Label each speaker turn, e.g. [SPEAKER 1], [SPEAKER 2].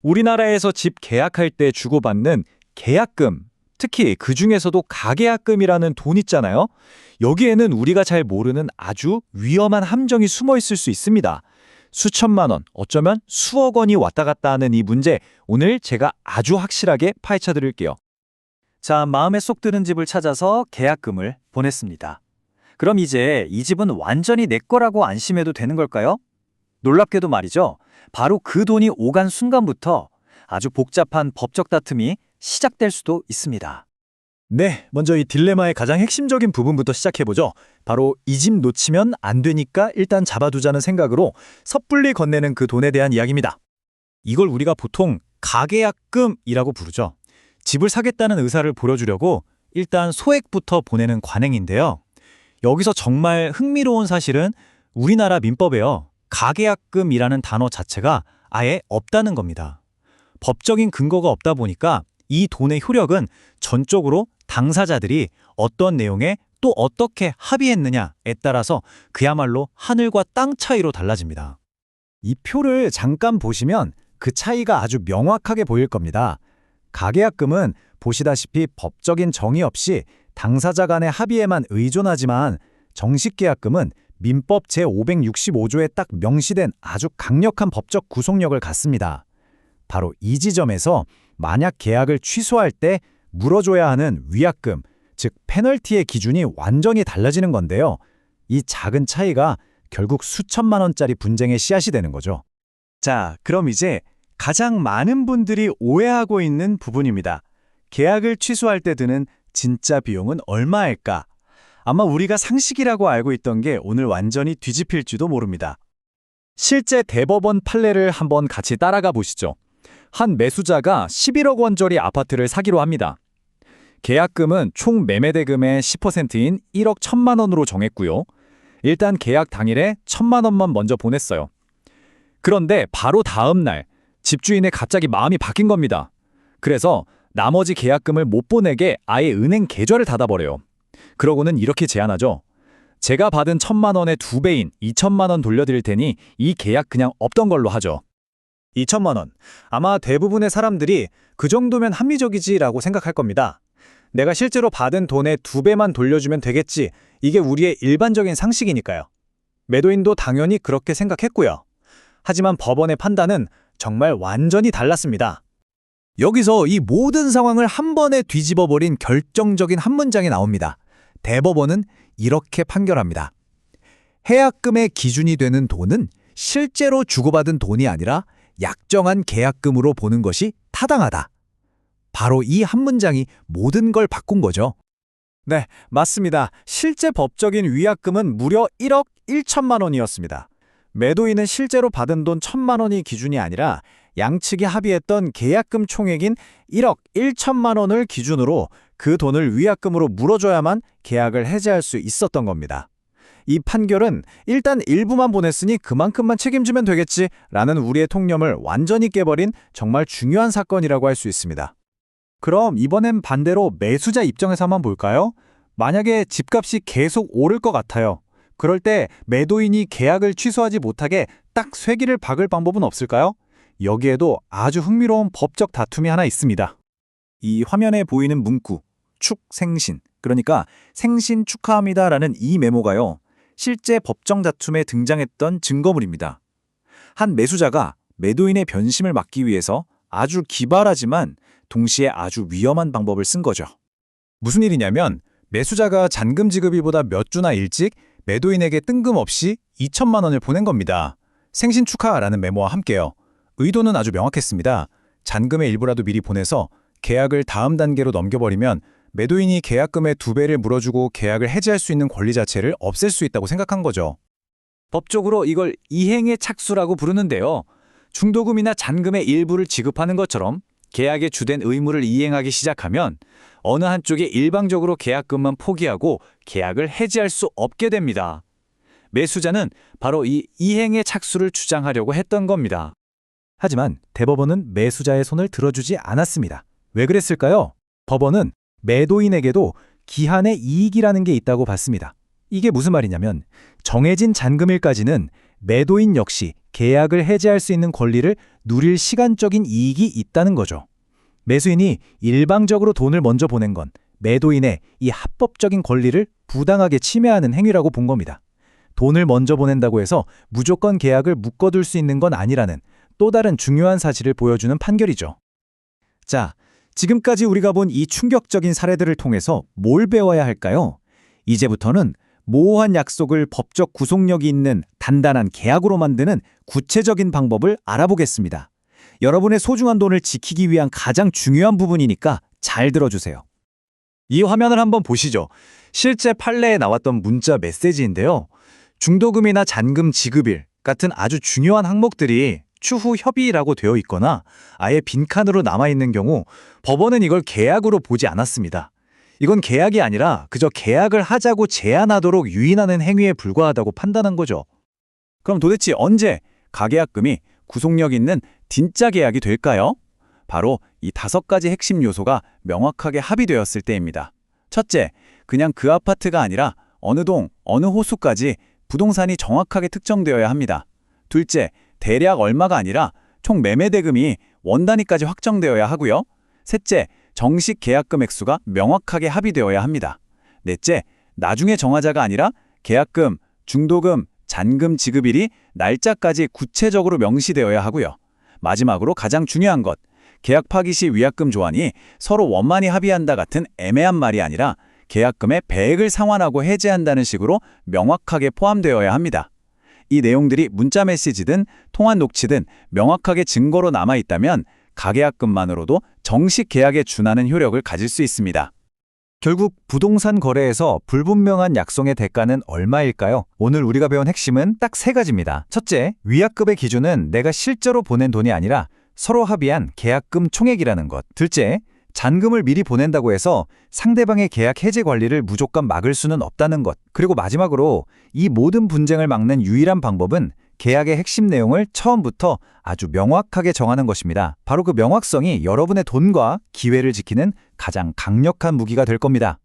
[SPEAKER 1] 우리나라에서 집 계약할 때 주고받는 계약금, 특히 그중에서도 가계약금이라는 돈 있잖아요. 여기에는 우리가 잘 모르는 아주 위험한 함정이 숨어 있을 수 있습니다. 수천만 원, 어쩌면 수억 원이 왔다 갔다 하는 이 문제, 오늘 제가 아주 확실하게 파헤쳐 드릴게요.
[SPEAKER 2] 자, 마음에 쏙 드는 집을 찾아서 계약금을 보냈습니다. 그럼 이제 이 집은 완전히 내 거라고 안심해도 되는 걸까요? 놀랍게도 말이죠. 바로 그 돈이 오간 순간부터 아주 복잡한 법적 다툼이 시작될 수도 있습니다.
[SPEAKER 1] 네, 먼저 이 딜레마의 가장 핵심적인 부분부터 시작해보죠. 바로 이 집 놓치면 안 되니까 일단 잡아두자는 생각으로 섣불리 건네는 그 돈에 대한 이야기입니다. 이걸 우리가 보통 가계약금이라고 부르죠. 집을 사겠다는 의사를 보여주려고 일단 소액부터 보내는 관행인데요. 여기서 정말 흥미로운 사실은 우리나라 민법에요. 가계약금이라는 단어 자체가 아예 없다는 겁니다. 법적인 근거가 없다 보니까 이 돈의 효력은 전적으로 당사자들이 어떤 내용에 또 어떻게 합의했느냐에 따라서 그야말로 하늘과 땅 차이로 달라집니다. 이 표를 잠깐 보시면 그 차이가 아주 명확하게 보일 겁니다. 가계약금은 보시다시피 법적인 정의 없이 당사자 간의 합의에만 의존하지만 정식계약금은 민법 제565조에 딱 명시된 아주 강력한 법적 구속력을 갖습니다. 바로 이 지점에서 만약 계약을 취소할 때 물어줘야 하는 위약금, 즉 페널티의 기준이 완전히 달라지는 건데요. 이 작은 차이가 결국 수천만 원짜리 분쟁의 씨앗이 되는 거죠. 자, 그럼 이제 가장 많은 분들이 오해하고 있는 부분입니다. 계약을 취소할 때 드는 진짜 비용은 얼마일까? 아마 우리가 상식이라고 알고 있던 게 오늘 완전히 뒤집힐지도 모릅니다. 실제 대법원 판례를 한번 같이 따라가 보시죠. 한 매수자가 11억 원짜리 아파트를 사기로 합니다. 계약금은 총 매매대금의 10%인 1억 1천만 원으로 정했고요. 일단 계약 당일에 1천만 원만 먼저 보냈어요. 그런데 바로 다음 날 집주인의 갑자기 마음이 바뀐 겁니다. 그래서 나머지 계약금을 못 보내게 아예 은행 계좌를 닫아버려요. 그러고는 이렇게 제안하죠. 제가 받은 1천만 원의 2배인 2천만 원 돌려드릴 테니 이 계약 그냥 없던 걸로 하죠. 2천만 원. 아마 대부분의 사람들이 그 정도면 합리적이지라고 생각할 겁니다. 내가 실제로 받은 돈의 2배만 돌려주면 되겠지. 이게 우리의 일반적인 상식이니까요. 매도인도 당연히 그렇게 생각했고요. 하지만 법원의 판단은 정말 완전히 달랐습니다. 여기서 이 모든 상황을 한 번에 뒤집어버린 결정적인 한 문장이 나옵니다. 대법원은 이렇게 판결합니다. 해약금의 기준이 되는 돈은 실제로 주고받은 돈이 아니라 약정한 계약금으로 보는 것이 타당하다. 바로 이 한 문장이 모든 걸 바꾼 거죠. 네, 맞습니다. 실제 법적인 위약금은 무려 1억 1천만 원이었습니다. 매도인은 실제로 받은 돈 1천만 원이 기준이 아니라 양측이 합의했던 계약금 총액인 1억 1천만 원을 기준으로 그 돈을 위약금으로 물어줘야만 계약을 해지할 수 있었던 겁니다. 이 판결은 일단 일부만 보냈으니 그만큼만 책임지면 되겠지라는 우리의 통념을 완전히 깨버린 정말 중요한 사건이라고 할 수 있습니다. 그럼 이번엔 반대로 매수자 입장에서 한번 볼까요? 만약에 집값이 계속 오를 것 같아요. 그럴 때 매도인이 계약을 취소하지 못하게 딱 쐐기를 박을 방법은 없을까요? 여기에도 아주 흥미로운 법적 다툼이 하나 있습니다. 이 화면에 보이는 문구, 축생신, 그러니까 생신 축하합니다라는 이 메모가요. 실제 법정 다툼에 등장했던 증거물입니다. 한 매수자가 매도인의 변심을 막기 위해서 아주 기발하지만 동시에 아주 위험한 방법을 쓴 거죠. 무슨 일이냐면 매수자가 잔금 지급일보다 몇 주나 일찍 매도인에게 뜬금없이 2천만 원을 보낸 겁니다. 생신 축하라는 메모와 함께요. 의도는 아주 명확했습니다. 잔금의 일부라도 미리 보내서 계약을 다음 단계로 넘겨버리면 매도인이 계약금의 2배를 물어주고 계약을 해지할 수 있는 권리 자체를 없앨 수 있다고 생각한 거죠. 법적으로 이걸 이행의 착수라고 부르는데요. 중도금이나 잔금의 일부를 지급하는 것처럼 계약의 주된 의무를 이행하기 시작하면 어느 한쪽이 일방적으로 계약금만 포기하고 계약을 해지할 수 없게 됩니다. 매수자는 바로 이 이행의 착수를 주장하려고 했던 겁니다. 하지만 대법원은 매수자의 손을 들어주지 않았습니다. 왜 그랬을까요? 법원은 매도인에게도 기한의 이익이라는 게 있다고 봤습니다. 이게 무슨 말이냐면 정해진 잔금일까지는 매도인 역시 계약을 해지할 수 있는 권리를 누릴 시간적인 이익이 있다는 거죠. 매수인이 일방적으로 돈을 먼저 보낸 건 매도인의 이 합법적인 권리를 부당하게 침해하는 행위라고 본 겁니다. 돈을 먼저 보낸다고 해서 무조건 계약을 묶어둘 수 있는 건 아니라는 또 다른 중요한 사실을 보여주는 판결이죠. 자, 지금까지 우리가 본 이 충격적인 사례들을 통해서 뭘 배워야 할까요? 이제부터는 모호한 약속을 법적 구속력이 있는 단단한 계약으로 만드는 구체적인 방법을 알아보겠습니다. 여러분의 소중한 돈을 지키기 위한 가장 중요한 부분이니까 잘 들어주세요. 이 화면을 한번 보시죠. 실제 판례에 나왔던 문자 메시지인데요. 중도금이나 잔금 지급일 같은 아주 중요한 항목들이 추후 협의라고 되어 있거나 아예 빈칸으로 남아있는 경우 법원은 이걸 계약으로 보지 않았습니다. 이건 계약이 아니라 그저 계약을 하자고 제안하도록 유인하는 행위에 불과하다고 판단한 거죠. 그럼 도대체 언제 가계약금이 구속력 있는 진짜 계약이 될까요? 바로 이 5가지 핵심 요소가 명확하게 합의되었을 때입니다. 첫째, 그냥 그 아파트가 아니라 어느 동, 어느 호수까지 부동산이 정확하게 특정되어야 합니다. 둘째, 대략 얼마가 아니라 총 매매 대금이 원 단위까지 확정되어야 하고요. 셋째, 정식 계약금 액수가 명확하게 합의되어야 합니다. 넷째, 나중에 정하자가 아니라 계약금, 중도금, 잔금 지급일이 날짜까지 구체적으로 명시되어야 하고요. 마지막으로 가장 중요한 것, 계약 파기 시 위약금 조항이 서로 원만히 합의한다 같은 애매한 말이 아니라 계약금의 배액을 상환하고 해지한다는 식으로 명확하게 포함되어야 합니다. 이 내용들이 문자 메시지든 통화 녹취든 명확하게 증거로 남아있다면 가계약금만으로도 정식 계약에 준하는 효력을 가질 수 있습니다. 결국 부동산 거래에서 불분명한 약속의 대가는 얼마일까요? 오늘 우리가 배운 핵심은 딱 3가지입니다. 첫째, 위약금의 기준은 내가 실제로 보낸 돈이 아니라 서로 합의한 계약금 총액이라는 것. 둘째, 잔금을 미리 보낸다고 해서 상대방의 계약 해지 관리를 무조건 막을 수는 없다는 것. 그리고 마지막으로 이 모든 분쟁을 막는 유일한 방법은 계약의 핵심 내용을 처음부터 아주 명확하게 정하는 것입니다. 바로 그 명확성이 여러분의 돈과 기회를 지키는 가장 강력한 무기가 될 겁니다.